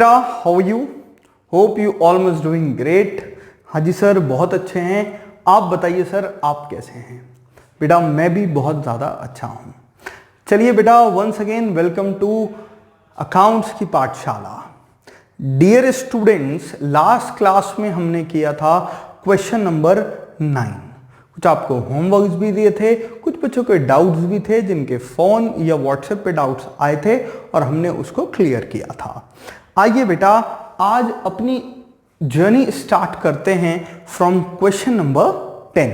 बेटा how you, hope you all must doing great. हाँ जी sir, बहुत अच्छे हैं। आप बताइए सर, आप कैसे हैं? बेटा मैं भी बहुत ज़्यादा अच्छा हूँ। चलिए बेटा, once again welcome to accounts की पाठशाला। डियर स्टूडेंट्स, लास्ट क्लास में हमने किया था क्वेश्चन नंबर 9। कुछ आपको होमवर्क्स भी दिए थे, कुछ बच्चों के डाउट्स भी थे जिनके फ़ोन या व्हाट्सएप पे डाउट्स आए थे और हमने उसको क्लियर किया था। आइए बेटा, आज अपनी जर्नी स्टार्ट करते हैं फ्रॉम क्वेश्चन नंबर 10।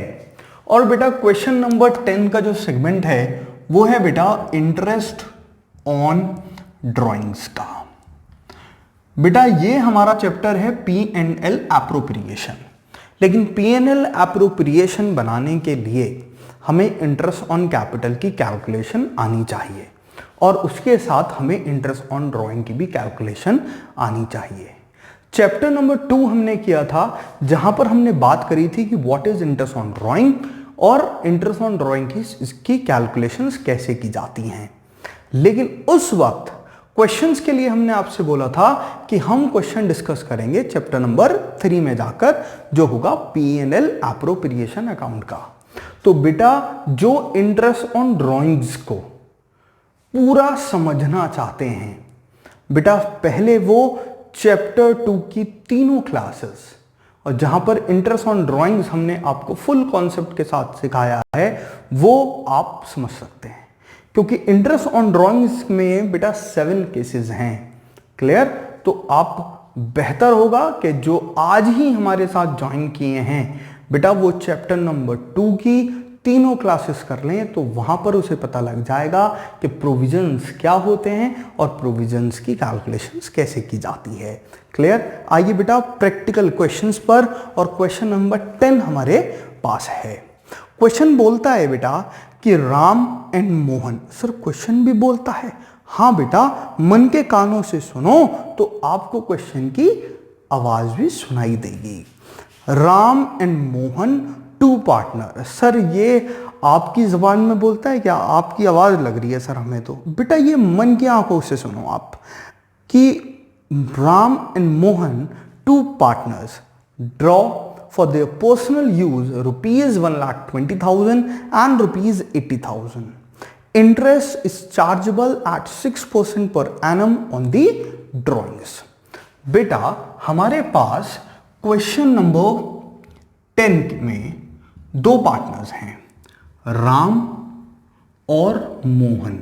और बेटा क्वेश्चन नंबर 10 का जो सेगमेंट है वो है बेटा इंटरेस्ट ऑन ड्राइंग्स का। बेटा ये हमारा चैप्टर है P&L एप्रोप्रिएशन। लेकिन P&L एप्रोप्रिएशन बनाने के लिए हमें इंटरेस्ट ऑन कैपिटल की कैलकुलेशन आनी चाहिए और उसके साथ हमें इंटरेस्ट ऑन ड्राइंग की भी कैलकुलेशन आनी चाहिए। चैप्टर नंबर 2 हमने किया था जहां पर हमने बात करी थी कि what is interest on drawing और इंटरेस्ट ऑन ड्राइंग की इसकी कैलकुलेशंस कैसे की जाती हैं। लेकिन उस वक्त क्वेश्चंस के लिए हमने आपसे बोला था कि हम क्वेश्चन डिस्कस करेंगे चैप्टर नंबर 3 में जाकर, जो होगा P&L एप्रोप्रिएशन अकाउंट का। तो बेटा जो इंटरेस्ट ऑन ड्राइंग्स को पूरा समझना चाहते हैं, बेटा पहले वो चैप्टर 2 की तीनों क्लासेस, और जहां पर इंटरेस्ट ऑन ड्राइंग्स हमने आपको फुल कॉन्सेप्ट के साथ सिखाया है, वो आप समझ सकते हैं। क्योंकि इंटरेस्ट ऑन ड्राइंग्स में बेटा 7 केसेस हैं। क्लियर? तो आप बेहतर होगा कि जो आज ही हमारे साथ ज्वाइन किए हैं बेटा वो चैप्टर नंबर 2 की तीनों क्लासेस कर लें, तो वहां पर उसे पता लग जाएगा कि प्रोविजंस क्या होते हैं और प्रोविजंस की कैलकुलेशंस कैसे की जाती है। क्लियर? आइए बेटा प्रैक्टिकल क्वेश्चंस पर, और क्वेश्चन नंबर 10 हमारे पास है। क्वेश्चन बोलता है बेटा कि Ram and Mohan. Sir question भी बोलता है? हाँ बेटा, मन के कानों से सुनो तो आपको क्वेश्चन की आवाज भी सुनाई देगी। Ram and Mohan two partner. Sir ये आपकी जबान में बोलता है क्या? आपकी आवाज लग रही है सर हमें तो। बेटा ये मन की आंखों से सुनो आप कि Ram and Mohan two partners draw for their personal use rupees 1,20,000 and rupees 80,000. Interest is chargeable at 6% per annum on the drawings. बेटा हमारे पास क्वेश्चन नंबर 10 में दो पार्टनर्स हैं, राम और मोहन।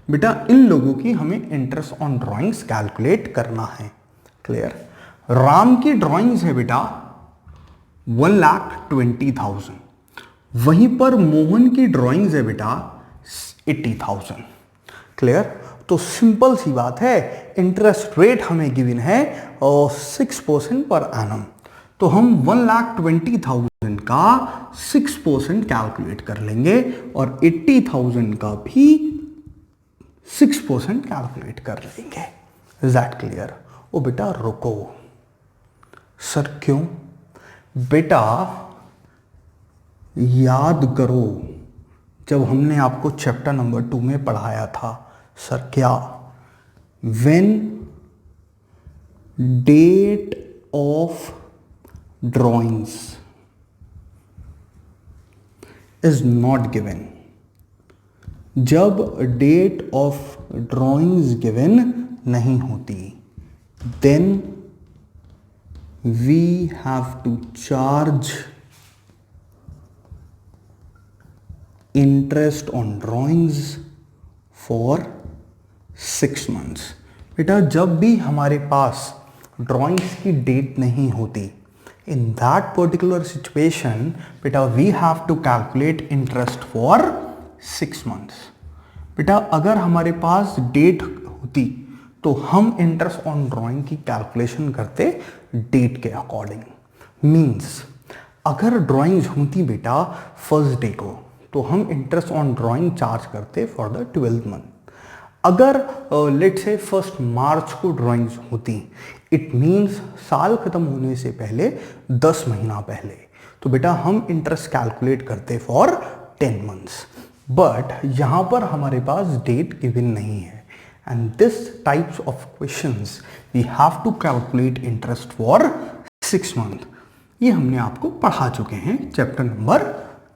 बेटा इन लोगों की हमें इंटरेस्ट ऑन ड्राइंग्स कैलकुलेट करना है। क्लियर? राम की ड्राइंग्स है बेटा 1,20,000, वहीं पर मोहन की ड्राइंग्स है बेटा 80,000। क्लियर? तो सिंपल सी बात है, इंटरेस्ट रेट हमें गिवन है और 6% पर एनम। तो हम 1,20,000 का 6% कैलकुलेट कर लेंगे और 80,000 का भी 6% कैलकुलेट कर लेंगे। Is that clear? ओ बेटा रुको सर, क्यों? बेटा याद करो जब हमने आपको चैप्टर नंबर 2 में पढ़ाया था। सर क्या? When date of drawings is not given, जब डेट ऑफ ड्राइंग्स गिवन नहीं होती, then we have to charge interest on drawings for 6 months. बेटा जब भी हमारे पास ड्राइंग्स की डेट नहीं होती, in that particular situation बेटा we have to calculate interest for 6 months. बेटा अगर हमारे पास डेट होती तो हम इंटरेस्ट ऑन ड्राइंग की कैलकुलेशन करते डेट के अकॉर्डिंग। मींस अगर ड्राइंग्स होती बेटा फर्स्ट डे को, तो हम इंटरेस्ट ऑन ड्राइंग चार्ज करते फॉर द 12th मंथ। अगर लेट से 1 मार्च को ड्राइंग्स होती, इट मींस साल खत्म होने से पहले 10 महीना पहले, तो बेटा हम इंटरेस्ट कैलकुलेट करते फॉर 10 मंथ्स। बट यहां पर हमारे पास डेट गिवन नहीं है, and this types of questions we have to calculate interest for 6 month। ये हमने आपको पढ़ा चुके हैं चैप्टर नंबर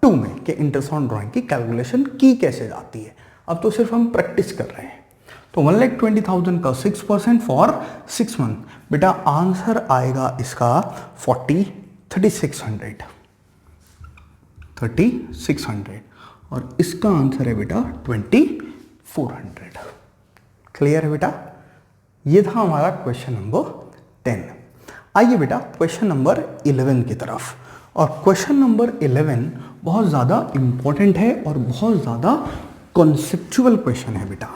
2 में कि इंटरेस्ट ऑन ड्राइंग की कैलकुलेशन की कैसे जाती है। अब तो सिर्फ हम प्रैक्टिस कर रहे हैं। तो 1,20,000 का 6% फॉर 6 मंथ, बेटा आंसर आएगा इसका 3600 और इसका आंसर है बेटा 2400। क्लियर है बेटा? ये था हमारा क्वेश्चन नंबर 10। आइए बेटा क्वेश्चन नंबर 11 की तरफ। और क्वेश्चन नंबर 11 बहुत ज़्यादा इंपॉर्टेंट है और बहुत ज़्यादा कॉन्सेप्चुअल क्वेश्चन है बेटा,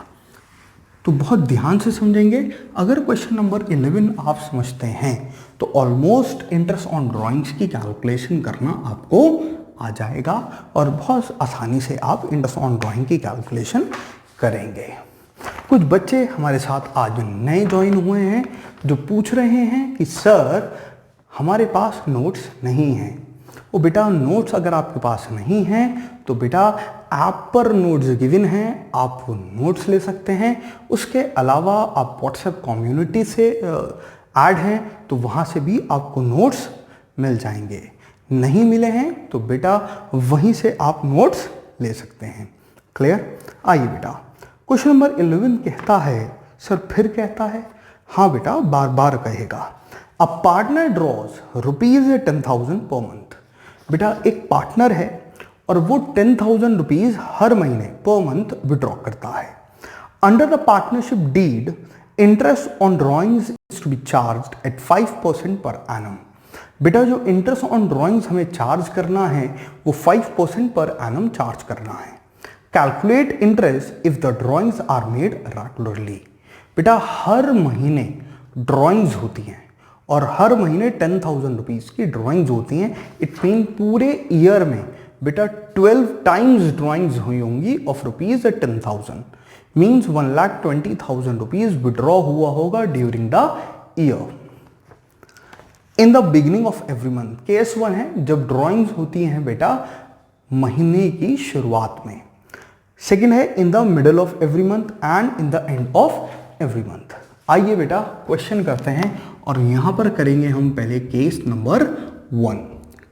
तो बहुत ध्यान से समझेंगे। अगर क्वेश्चन नंबर 11 आप समझते हैं तो ऑलमोस्ट इंटरेस्ट ऑन ड्राइंग्स की कैलकुलेशन करना आपको आ जाएगा और बहुत आसानी से आप इंटरेस्ट ऑन ड्राइंग की कैलकुलेशन करेंगे। कुछ बच्चे हमारे साथ आज नए ज्वाइन हुए हैं जो पूछ रहे हैं कि सर हमारे पास नोट्स नहीं हैं। वो बेटा नोट्स अगर आपके पास नहीं हैं तो बेटा ऐप पर नोट्स गिवन हैं, आप वो नोट्स ले सकते हैं। उसके अलावा आप व्हाट्सएप कम्युनिटी से ऐड हैं तो वहाँ से भी आपको नोट्स मिल जाएंगे। नहीं मिले हैं तो बेटा वहीं से आप नोट्स ले सकते हैं। क्लियर? आइए बेटा क्वेश्चन नंबर 11 कहता है, सर फिर कहता है, हाँ बेटा बार बार कहेगा, a partner drawers ₹10,000 per month. बेटा एक पार्टनर है और वो 10,000 रुपीज हर महीने पर मंथ विड्रॉ करता है। Under the partnership deed interest on drawings is to be charged at 5% per annum. बेटा जो इंटरेस्ट ऑन ड्रॉइंग्स हमें चार्ज करना है वो 5% पर एनम चार्ज करना है। Calculate interest if the drawings are made regularly. बेटा हर महीने ड्रॉइंग्स होती हैं और हर महीने 10,000 रुपीज की ड्रॉइंग्स होती हैं। इट मीन पूरे ईयर में बेटा 12 टाइम्स ड्रॉइंग्स हुई होंगी ऑफ ₹10,000 मीन्स 1,20,000 रुपीज विड्रॉ हुआ होगा during the year. In the beginning of every month, case 1 है जब ड्रॉइंग्स होती हैं बेटा महीने की शुरुआत में। सेकेंड है in the middle of every month and in the end of every month. आइए बेटा क्वेश्चन करते हैं और यहां पर करेंगे हम पहले केस नंबर 1।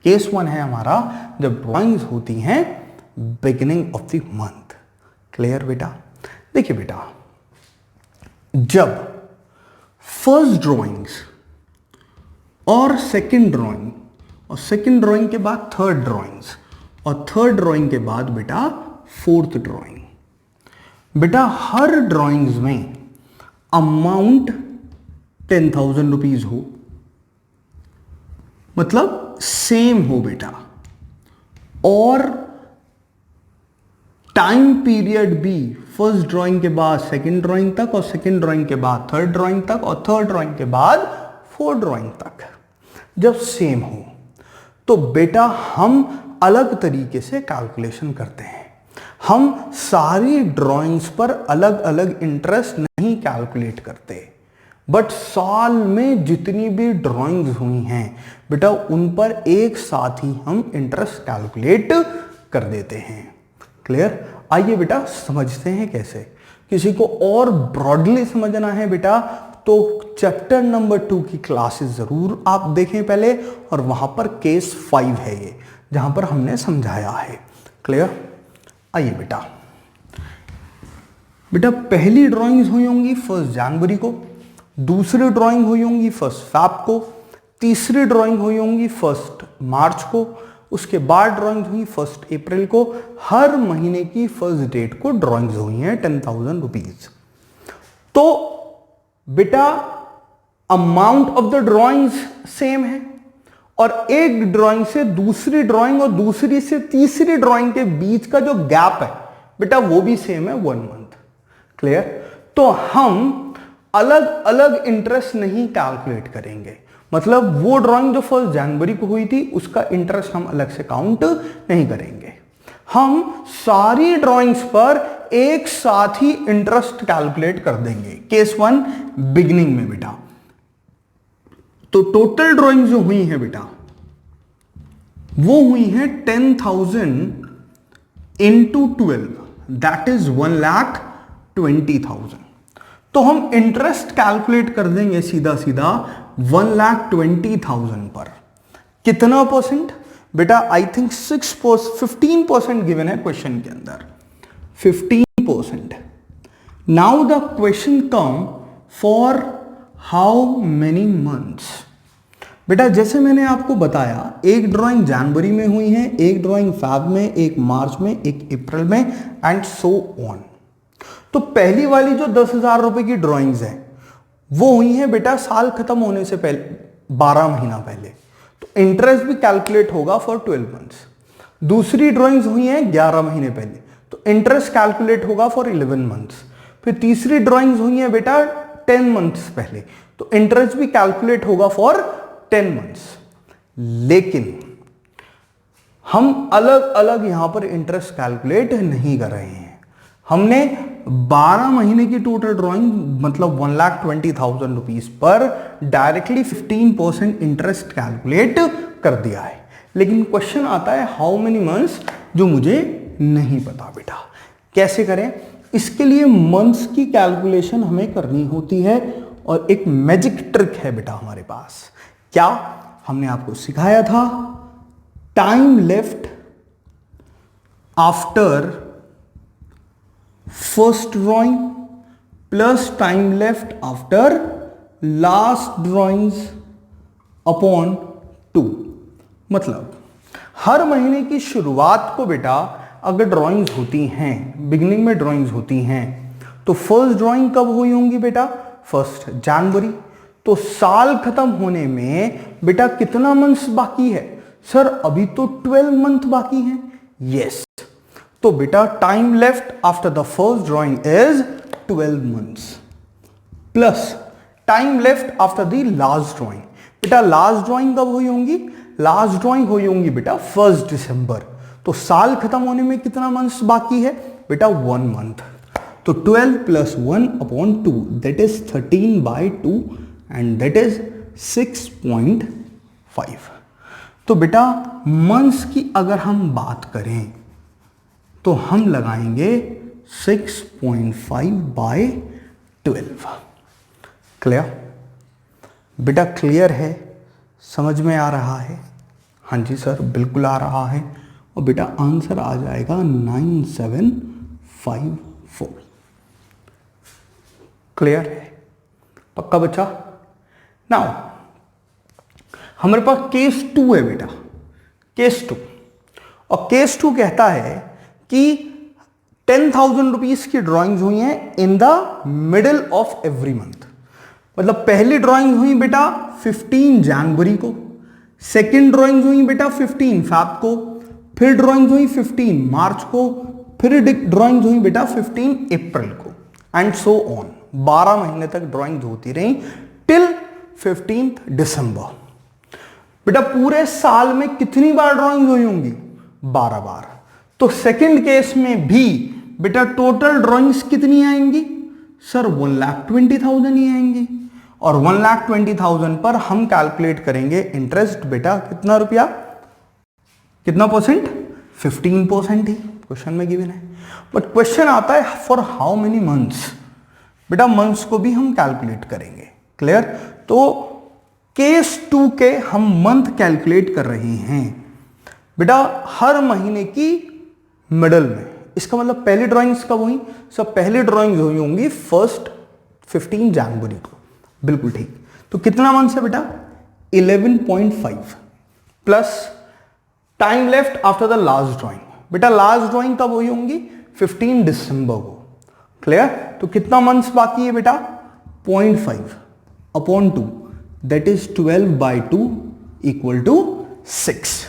केस 1 है हमारा जब ड्रॉइंग्स होती हैं beginning of the month. Clear बेटा? देखिए बेटा जब फर्स्ट ड्रॉइंग्स और सेकंड ड्राइंग और सेकंड ड्राइंग के बाद थर्ड ड्राइंग्स और थर्ड ड्राइंग के बाद बेटा फोर्थ ड्राइंग, बेटा हर ड्राइंग्स में अमाउंट 10,000 रुपीज हो, मतलब सेम हो बेटा, और टाइम पीरियड भी फर्स्ट ड्राइंग के बाद सेकंड ड्राइंग तक और सेकंड ड्राइंग के बाद थर्ड ड्राइंग तक और थर्ड ड्राइंग के बाद फोर्थ ड्राइंग तक जब सेम हो तो बेटा हम अलग तरीके से कैलकुलेशन करते हैं। हम सारी ड्राइंग्स पर अलग अलग इंटरेस्ट नहीं कैलकुलेट करते, बट साल में जितनी भी ड्राइंग्स हुई हैं बेटा उन पर एक साथ ही हम इंटरेस्ट कैलकुलेट कर देते हैं। क्लियर? आइए बेटा समझते हैं कैसे। किसी को और ब्रॉडली समझना है बेटा तो चैप्टर नंबर 2 की क्लासेस जरूर आप देखें पहले, और वहां पर केस 5 है ये जहां पर हमने समझाया है। क्लियर? आइए बेटा पहली ड्राइंग्स हुई होंगी 1 जनवरी को, दूसरी ड्राइंग हुई होंगी 1 फरवरी को, तीसरी ड्राइंग हुई होंगी 1 मार्च को, उसके बाद ड्राइंग्स हुई 1 अप्रैल को। हर महीने की 1 डेट को ड्राइंग्स हुई हैं 10,000 रुपीज। तो बेटा amount of the drawings same है और एक ड्राइंग से दूसरी ड्राइंग और दूसरी से तीसरी ड्राइंग के बीच का जो गैप है बेटा वो भी सेम है 1 मंथ। क्लियर? तो हम अलग अलग इंटरेस्ट नहीं कैलकुलेट करेंगे, मतलब वो ड्राइंग जो 1 जनवरी को हुई थी उसका इंटरेस्ट हम अलग से काउंट नहीं करेंगे। हम सारी ड्राइंग्स पर एक साथ ही इंटरेस्ट कैलकुलेट कर देंगे। केस 1 बिगिनिंग में बेटा तो टोटल ड्राइंग जो हुई है बेटा वो हुई है 10,000 इंटू 12, दैट इज 1,20,000। तो हम इंटरेस्ट कैलकुलेट कर देंगे सीधा सीधा 1,20,000 पर। कितना परसेंट बेटा? आई थिंक 15% गिवन है क्वेश्चन के अंदर, 15%। Now the question come for how many months. बेटा जैसे मैंने आपको बताया, एक ड्राइंग जनवरी में हुई है, एक ड्राइंग फेब में, एक मार्च में, एक अप्रैल में, एंड सो ऑन। तो पहली वाली जो 10,000 रुपए की ड्राइंग्स हैं वो हुई हैं बेटा साल खत्म होने से पहले, 12 महीना पहले, तो इंटरेस्ट भी कैलकुलेट होगा फॉर 12 मंथ्स। दूसरी ड्राइंग्स हुई हैं 11 महीने पहले, तो इंटरेस्ट कैलकुलेट होगा फॉर 11 मंथ्स। फिर तीसरी ड्राइंग्स हुई हैं बेटा 10 मंथ्स पहले, तो इंटरेस्ट भी कैलकुलेट होगा फॉर 10 मंथ्स। लेकिन हम अलग अलग यहां पर इंटरेस्ट कैलकुलेट नहीं कर रहे हैं। हमने 12 महीने की टोटल ड्राइंग मतलब 1,20,000 rupees per directly 15% interest calculate कर दिया है। लेकिन क्वेश्चन आता है हाउ मेनी मंथ्स, जो मुझे नहीं पता बेटा। कैसे करें? इसके लिए मंथ्स की कैलकुलेशन हमें करनी होती है और एक मैजिक ट्रिक है बेटा हमारे पास। क्या? हमने आपको सिखाया था time left after first drawing plus time left after last drawings upon 2। मतलब हर महीने की शुरुआत को बेटा अगर ड्राइंग्स होती हैं, बिगिनिंग में ड्राइंग्स होती हैं, तो फर्स्ट ड्राइंग कब हुई होंगी बेटा? 1 जनवरी। तो साल खत्म होने में बेटा कितना मंथ्स बाकी है? सर अभी तो 12 मंथ बाकी हैं। यस, तो बेटा time left after the first drawing is 12 months plus time left after the last drawing. बेटा लास्ट ड्राइंग कब हुई होंगी? लास्ट ड्राइंग हुई होंगी बेटा 1 दिसंबर। तो साल खत्म होने में कितना मंथ्स बाकी है बेटा? 1 मंथ। तो 12 plus 1 upon 2 that is 13/2 and that is 6.5। तो बेटा मंथ्स की अगर हम बात करें तो हम लगाएंगे 6.5/12। क्लियर बेटा? क्लियर है? समझ में आ रहा है? हाँ जी सर बिल्कुल आ रहा है। और बेटा आंसर आ जाएगा 9754। क्लियर है? पक्का बच्चा? नाउ हमारे पास केस 2 है बेटा, केस 2। और केस 2 कहता है कि 10,000 रुपीज की ड्राइंग्स हुई हैं in the middle of every month. मतलब पहली ड्राइंग हुई बेटा 15 जनवरी को, सेकेंड ड्राइंग हुई बेटा 15 फेब को, फिर ड्राइंग हुई 15 मार्च को, फिर ड्राइंग हुई बेटा 15 अप्रैल को, एंड सो ऑन। 12 महीने तक ड्राइंग होती रही टिल 15 दिसंबर। बेटा पूरे साल में कितनी बार ड्राइंग हुई होंगी? 12 बार। तो सेकंड केस में भी बेटा टोटल ड्राइंग्स कितनी आएंगी? सर 1,20,000 ही आएंगी। और 1,20,000 पर हम कैलकुलेट करेंगे इंटरेस्ट बेटा कितना रुपया, कितना परसेंट? 15% ही क्वेश्चन में गिवन है। बट क्वेश्चन आता है फॉर हाउ मेनी मंथ्स। बेटा मंथ्स को भी हम कैलकुलेट करेंगे। क्लियर? तो केस 2 के हम मंथ कैलकुलेट कर रहे हैं बेटा हर महीने की मिडल में। इसका मतलब पहली ड्राइंग्स कब हुई? सब पहली ड्राइंग्स हुई होंगी 15 जनवरी को। बिल्कुल ठीक। तो कितना मंथ है बेटा? 11.5 plus time left after the last drawing. बेटा लास्ट ड्राइंग कब हुई होंगी? 15 दिसंबर को। क्लियर? तो कितना मंथ्स बाकी है बेटा? 0.5 upon 2 that is 12/2 equal to 6।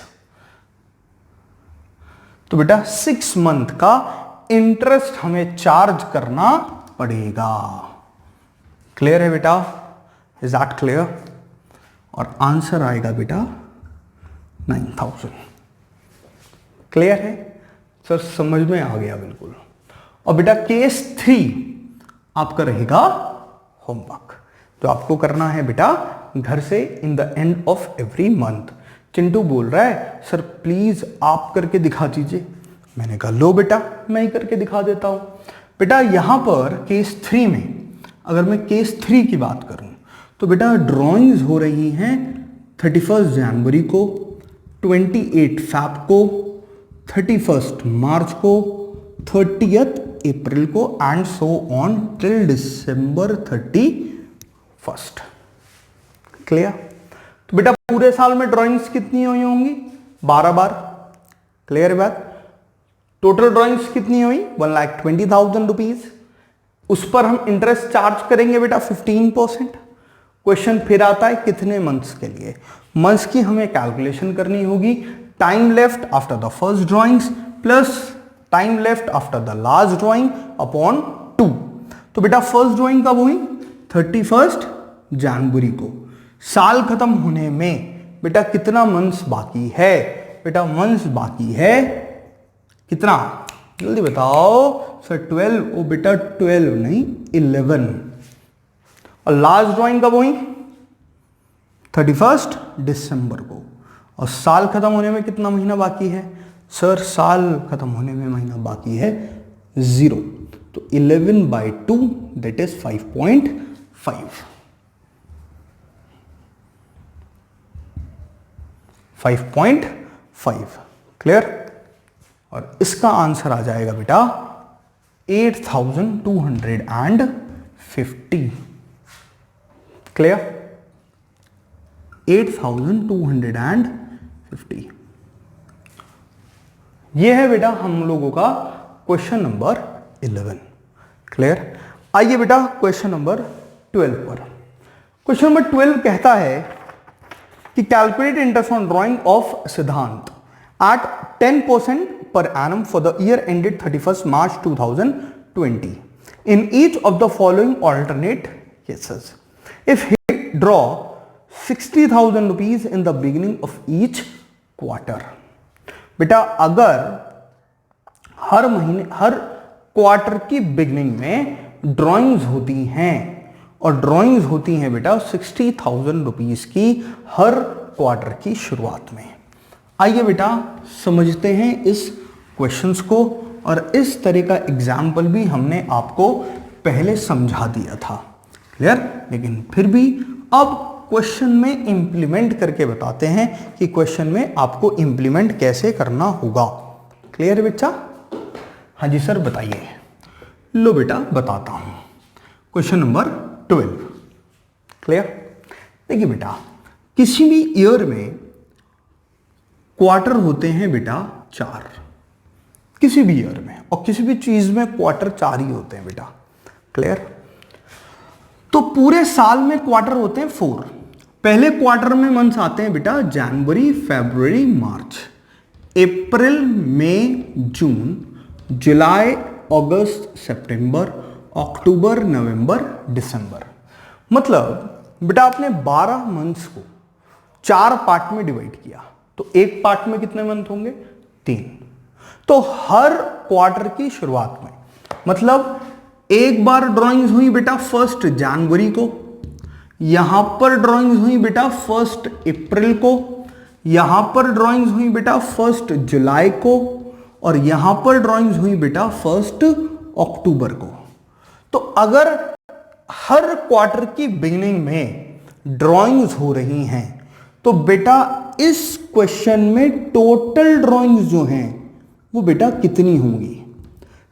तो बेटा 6 मंथ का इंटरेस्ट हमें चार्ज करना पड़ेगा। क्लियर है बेटा? Is that clear? और आंसर आएगा बेटा 9,000। क्लियर है सर? समझ में आ गया बिल्कुल। और बेटा केस 3 आपका रहेगा होमवर्क, तो आपको करना है बेटा घर से in the end of every month. Chintu बोल रहा है सर प्लीज आप करके दिखा दीजिए। मैंने कहा लो बेटा मैं ही करके दिखा देता हूं। बेटा यहां पर केस 3 में अगर मैं केस 3 की बात करूं तो बेटा ड्राइंग्स हो रही हैं 31 जनवरी को, 28 फैब को, 31 मार्च को, 30th अप्रैल को and so on till December 31st। Clear? तो बेटा पूरे साल में ड्राइंग्स कितनी हुई होंगी? 12 बार। क्लियर बात? टोटल ड्राइंग्स कितनी हुई? 1,20,000 रुपीज। उस पर हम इंटरेस्ट चार्ज करेंगे बेटा 15%। क्वेश्चन फिर आता है कितने मंथ्स के लिए? मंथ्स की हमें कैलकुलेशन करनी होगी। Time left after the first drawings plus time left after the last drawing upon 2। तो बेटा फर्स्ट ड्राइंग कब हुई? 31 जनवरी को। साल खत्म होने में बेटा कितना मंथ्स बाकी है? बेटा मंथ्स बाकी है कितना? जल्दी बताओ सर। 12। ओ बेटा 12 नहीं 11। और लास्ट ड्राइंग कब हुई? 31 दिसंबर को। और साल खत्म होने में कितना महीना बाकी है? सर साल खत्म होने में महीना बाकी है 0। तो 11/2 दैट इज 5.5। 5.5। क्लियर? और इसका आंसर आ जाएगा बेटा 8,250। क्लियर? 8,250। ये है बेटा हम लोगों का क्वेश्चन नंबर 11। क्लियर? आइए बेटा क्वेश्चन नंबर 12 पर। क्वेश्चन नंबर 12 कहता है कि calculate interest on drying of सिद्धांत at 10% per annum for the year ended 31st March 2020 in each of the following alternate cases. If he draw 60,000 rupees in the beginning of each quarter. बेटा अगर हर महीने हर quarter की beginning में drawings होती हैं और drawings होती हैं बेटा 60,000 रुपीज की हर क्वार्टर की शुरुआत में। आइए बेटा समझते हैं इस क्वेश्चंस को। और इस तरह का एग्जाम्पल भी हमने आपको पहले समझा दिया था। क्लियर? लेकिन फिर भी अब क्वेश्चन में इंप्लीमेंट करके बताते हैं कि क्वेश्चन में आपको इंप्लीमेंट कैसे करना होगा। क्लियर बच्चा? हाँ जी सर बताइए। लो बेटा बताता हूं। Question number 12। क्लियर? देखिए बेटा किसी भी ईयर में क्वार्टर होते हैं बेटा 4, किसी भी ईयर में, और किसी भी चीज में क्वार्टर 4 ही होते हैं बेटा। क्लियर? तो पूरे साल में क्वार्टर होते हैं 4। पहले क्वार्टर में मंथ्स आते हैं बेटा जनवरी, फरवरी, मार्च, अप्रैल, मई, जून, जुलाई, अगस्त, सितंबर, अक्टूबर, नवंबर, दिसंबर। मतलब बेटा आपने 12 मंथ्स को 4 पार्ट में डिवाइड किया तो एक पार्ट में कितने मंथ होंगे? 3। तो हर क्वार्टर की शुरुआत में मतलब एक बार ड्राइंग्स हुई बेटा 1 जनवरी को, यहां पर ड्राइंग्स हुई बेटा 1 अप्रैल को, यहां पर ड्राइंग्स हुई बेटा 1 जुलाई को, और यहां पर ड्राइंग्स हुई बेटा 1 अक्टूबर को। तो अगर हर क्वार्टर की बिगिनिंग में ड्राइंग्स हो रही हैं तो बेटा इस क्वेश्चन में टोटल ड्राइंग्स जो हैं वो बेटा कितनी होंगी?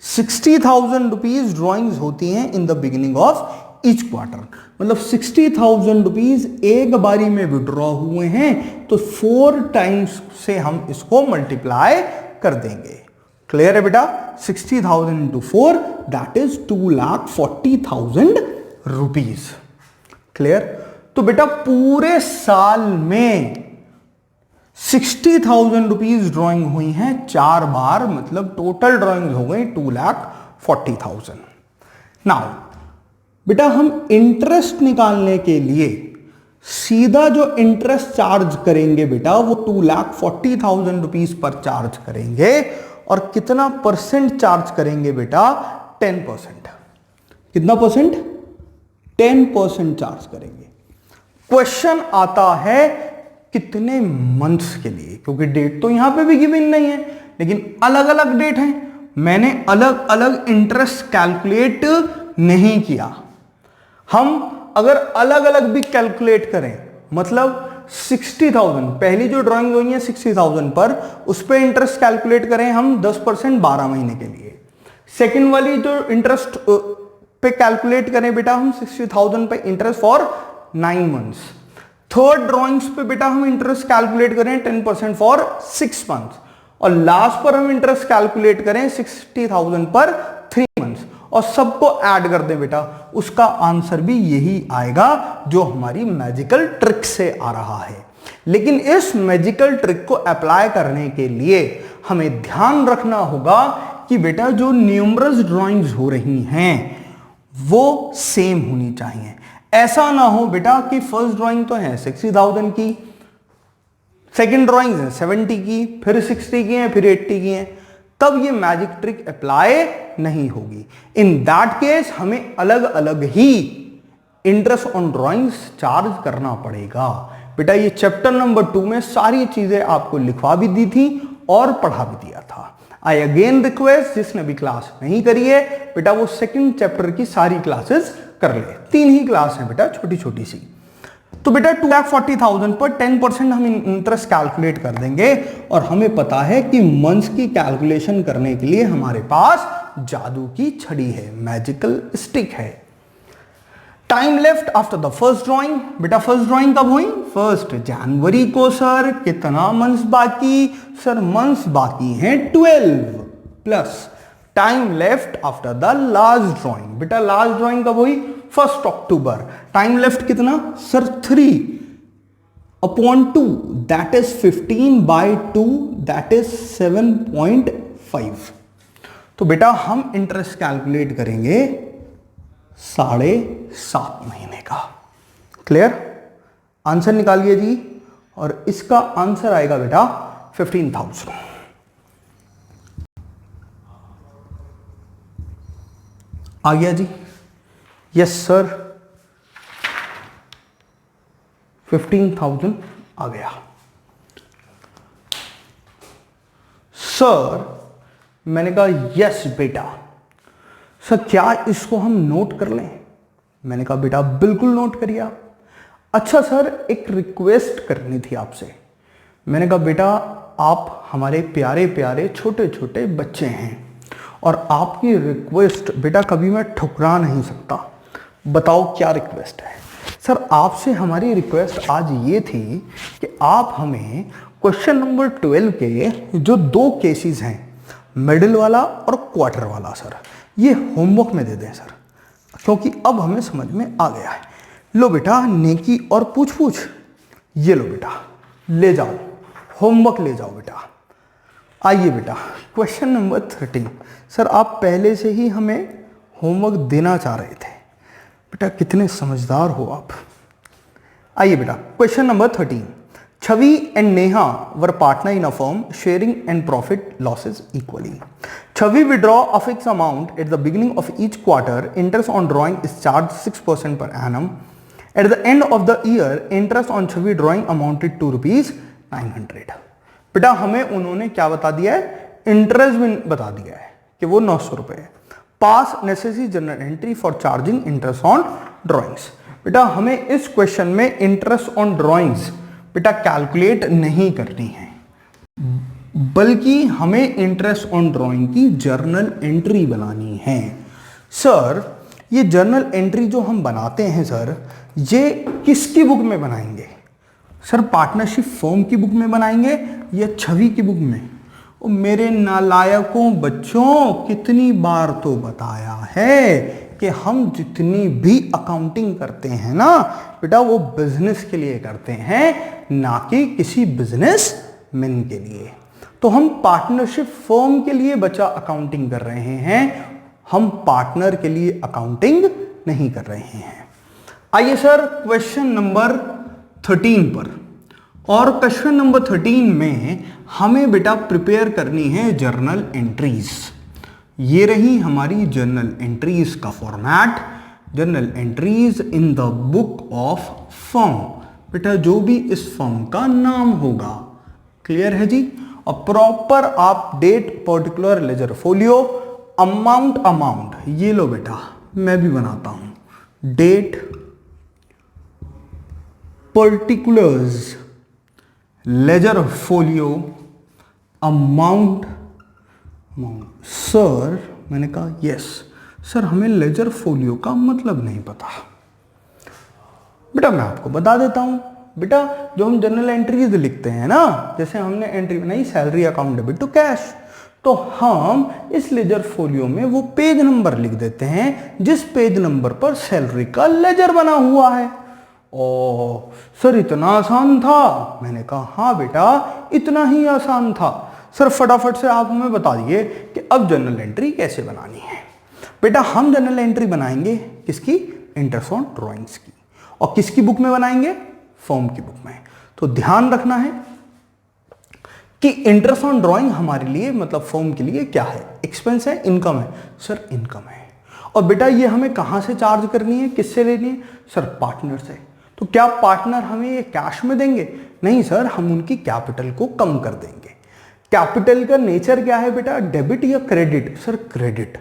60,000 रुपीज ड्राइंग्स होती हैं in the beginning of each quarter. मतलब 60,000 रुपीज एक बारी में विड्रॉ हुए हैं तो 4 टाइम्स से हम इसको मल्टीप्लाई कर देंगे। क्लियर है बेटा? 60,000 into 4 that is 2,40,000 rupees. Clear? तो बेटा पूरे साल में 60,000 रुपीज ड्राइंग हुई हैं 4 बार, मतलब टोटल ड्राइंग हो गई 2,40,000। नाउ बेटा हम इंटरेस्ट निकालने के लिए सीधा जो इंटरेस्ट चार्ज करेंगे बेटा वो 2,40,000 रुपीज पर चार्ज करेंगे। और कितना परसेंट चार्ज करेंगे बेटा? 10%। कितना परसेंट? 10% चार्ज करेंगे। क्वेश्चन आता है कितने मंथ्स के लिए, क्योंकि डेट तो यहां पे भी गिवन नहीं है लेकिन अलग अलग डेट है। मैंने अलग अलग इंटरेस्ट कैलकुलेट नहीं किया। हम अगर अलग अलग भी कैलकुलेट करें, मतलब 60,000 पहली जो ड्राइंग हुई है 60,000 पर, उस पर इंटरेस्ट कैलकुलेट करें हम 10% 12 महीने के लिए। सेकंड वाली जो इंटरेस्ट पे कैलकुलेट करें बेटा हम 60,000 पे interest for 9 months. Third drawings पे बेटा हम इंटरेस्ट कैलकुलेट करें 10% फॉर 6 मंथ्स। और लास्ट पर हम इंटरेस्ट कैलकुलेट करें 60,000 पर 3 मंथ्स और सबको ऐड कर दें बेटा, उसका आंसर भी यही आएगा जो हमारी मैजिकल ट्रिक से आ रहा है। लेकिन इस मैजिकल ट्रिक को अप्लाई करने के लिए हमें ध्यान रखना होगा कि बेटा जो न्यूमरस ड्राइंग्स हो रही हैं वो सेम होनी चाहिए। ऐसा ना हो बेटा कि फर्स्ट ड्राइंग तो है 60,000 की, सेकंड ड्राइंग है 70 की, फिर 60 की है, फिर 80 की है, तब ये मैजिक ट्रिक अप्लाई नहीं होगी। इन दैट केस हमें अलग अलग ही इंटरेस्ट ऑन ड्राइंग्स चार्ज करना पड़ेगा। बेटा ये चैप्टर नंबर 2 में सारी चीजें आपको लिखवा भी दी थी और पढ़ा भी दिया था। आई अगेन रिक्वेस्ट, जिसने भी क्लास नहीं करी है बेटा वो सेकंड चैप्टर की सारी क्लासेस कर ले। 3 ही क्लास है बेटा, छोटी छोटी सी। तो बेटा 2,40,000 पर 10% हम इंटरेस्ट कैलकुलेट कर देंगे और हमें पता है कि मंथ्स की कैलकुलेशन करने के लिए हमारे पास जादू की छड़ी है, मैजिकल स्टिक है। Time left after the first drawing, बेटा फर्स्ट ड्राइंग कब हुई? 1 जनवरी को। सर कितना मंथ्स बाकी? सर मंथ्स बाकी हैं 12 plus time left after the last drawing. बेटा लास्ट ड्राइंग कब हुई? 1 अक्टूबर। टाइम लेफ्ट कितना? Sir 3/2 that is 15/2 that is 7.5। तो बेटा हम इंटरेस्ट कैलकुलेट करेंगे 7.5 महीने का। क्लियर? आंसर निकालिए जी, और इसका आंसर आएगा बेटा 15,000। आ गया जी? यस सर, 15,000 आ गया। सर मैंने कहा यस बेटा। सर क्या इसको हम नोट कर लें? मैंने कहा बेटा बिल्कुल नोट करिए आप। अच्छा सर एक रिक्वेस्ट करनी थी आपसे। मैंने कहा बेटा आप हमारे प्यारे प्यारे छोटे छोटे बच्चे हैं और आपकी रिक्वेस्ट बेटा कभी मैं ठुकरा नहीं सकता। बताओ क्या रिक्वेस्ट है? सर आपसे हमारी रिक्वेस्ट आज ये थी कि आप हमें क्वेश्चन नंबर 12 के जो 2 केसेस हैं, मिडिल वाला और क्वार्टर वाला, सर ये होमवर्क में दे दें सर, क्योंकि अब हमें समझ में आ गया है। लो बेटा नेकी और पूछ पूछ, ये लो बेटा ले जाओ, होमवर्क ले जाओ बेटा। आइए बेटा क्वेश्चन नंबर 13। सर आप पहले से ही हमें होमवर्क देना चाह रहे थे बेटा, कितने समझदार हो आप। आइए बेटा question number 13। Chhavi and Neha were partner in a firm sharing and profit losses equally. Chhavi withdraw a fix amount at the beginning of each quarter. Interest on drawing is charge 6% per annum. At the end of the year interest on Chhavi drawing amounted to ₹900। बेटा हमें उन्होंने क्या बता दिया है? Interest भी बता दिया है कि वो 900 रुपए है। पास necessary general entry for charging interest on drawings. बेटा हमें इस क्वेश्चन में इंटरेस्ट ऑन ड्रॉइंग्स बेटा कैलकुलेट नहीं करनी है, बल्कि हमें इंटरेस्ट ऑन ड्रॉइंग की जर्नल एंट्री बनानी है। सर ये जर्नल एंट्री जो हम बनाते हैं सर, ये किसकी बुक में बनाएंगे? सर पार्टनरशिप फर्म की बुक में बनाएंगे या छवि की बुक में? ओ मेरे नालायकों बच्चों, कितनी बार तो बताया है कि हम जितनी भी अकाउंटिंग करते हैं ना बेटा, वो बिजनेस के लिए करते हैं, ना कि किसी बिजनेस मैन के लिए। तो हम पार्टनरशिप फर्म के लिए बच्चा अकाउंटिंग कर रहे हैं, हम पार्टनर के लिए अकाउंटिंग नहीं कर रहे हैं। आइए सर क्वेश्चन नंबर 13 पर। और क्वेश्चन नंबर 13 में हमें बेटा प्रिपेयर करनी है जर्नल एंट्रीज। ये रही हमारी जर्नल एंट्रीज का format. Journal entries in the book of firm, बेटा जो भी इस फर्म का नाम होगा। क्लियर है जी? और प्रॉपर आप date, particular, ledger folio, amount, ये लो बेटा मैं भी बनाता हूं, date, particulars, ledger folio, amount. Sir मैंने कहा यस सर, हमें लेजर फोलियो का मतलब नहीं पता। बेटा मैं आपको बता देता हूं। बेटा जो हम जनरल एंट्रीज लिखते हैं ना, जैसे हमने एंट्री बनाई salary account debit to cash, तो हम इस लेजर फोलियो में वो पेज नंबर लिख देते हैं जिस पेज नंबर पर सैलरी का लेजर बना हुआ है। ओ सर इतना आसान था? मैंने कहा हाँ बेटा इतना ही आसान था। सर फटाफट से आप हमें बता दिए कि अब जनरल एंट्री कैसे बनानी है। बेटा हम जनरल एंट्री बनाएंगे किसकी? इंटरेस्ट ऑन ड्राइंग्स की। और किसकी बुक में बनाएंगे? फर्म की बुक में। तो ध्यान रखना है कि इंटरेस्ट ऑन ड्राइंग हमारे लिए मतलब फर्म के लिए क्या है? एक्सपेंस है, इनकम है? सर इनकम है। और बेटा ये हमें कहां से चार्ज करनी है, किससे लेनी है? सर पार्टनर से। तो क्या पार्टनर हमें ये कैश में देंगे? नहीं सर, हम उनकी कैपिटल को कम कर देंगे। कैपिटल का नेचर क्या है बेटा? डेबिट या क्रेडिट? Sir credit.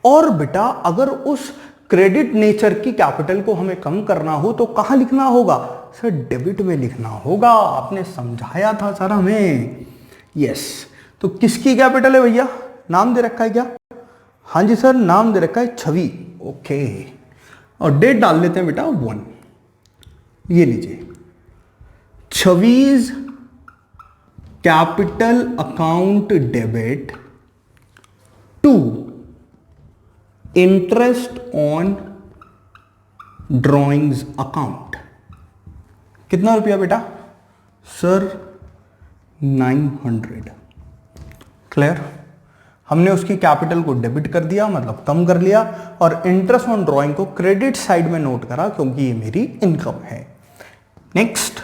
और बेटा अगर उस क्रेडिट नेचर की कैपिटल को हमें कम करना हो तो कहां लिखना होगा? सर डेबिट में लिखना होगा। आपने समझाया था सर हमें। यस तो किसकी कैपिटल है भैया? नाम दे रखा है क्या? हाँ जी सर, नाम दे रखा है छवि। ओके, और डेट डाल लेते हैं बेटा 1। ये लीजिए, Chhavi's capital account debit to interest on drawings account. कितना रुपया बेटा? सर 900। क्लियर? हमने उसकी कैपिटल को डेबिट कर दिया, मतलब कम कर लिया, और इंटरेस्ट ऑन ड्राइंग को क्रेडिट साइड में नोट करा क्योंकि ये मेरी इनकम है। नेक्स्ट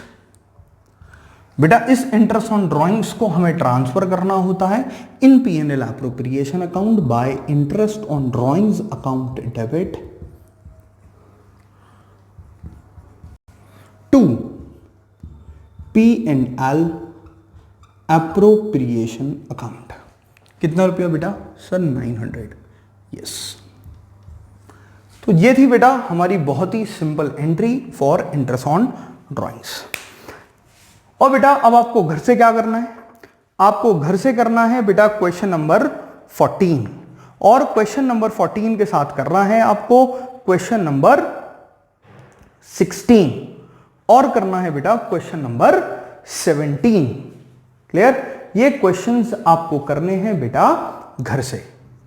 बेटा इस इंटरेस्ट ऑन ड्राइंग्स को हमें ट्रांसफर करना होता है in P&L appropriation account by interest on drawings account debit to P&L appropriation account. कितना रुपया बेटा? सर 900। यस, तो ये थी बेटा हमारी बहुत ही simple entry for interest on drawings. और बेटा अब आपको घर से क्या करना है? आपको घर से करना है बेटा क्वेश्चन नंबर 14, और क्वेश्चन नंबर 14 के साथ करना है आपको क्वेश्चन नंबर 16, और करना है बेटा क्वेश्चन नंबर 17। क्लियर? ये क्वेश्चंस आपको करने हैं बेटा घर से।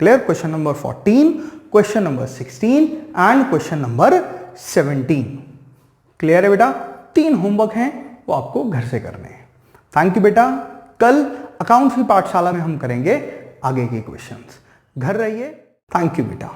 Clear? Question number 14, question number 16 and question number 17। Clear है बेटा? 3 होमवर्क हैं वो आपको घर से करने हैं। थैंक यू बेटा। कल अकाउंट्स की पाठशाला में हम करेंगे आगे के क्वेश्चंस। घर रहिए। थैंक यू बेटा।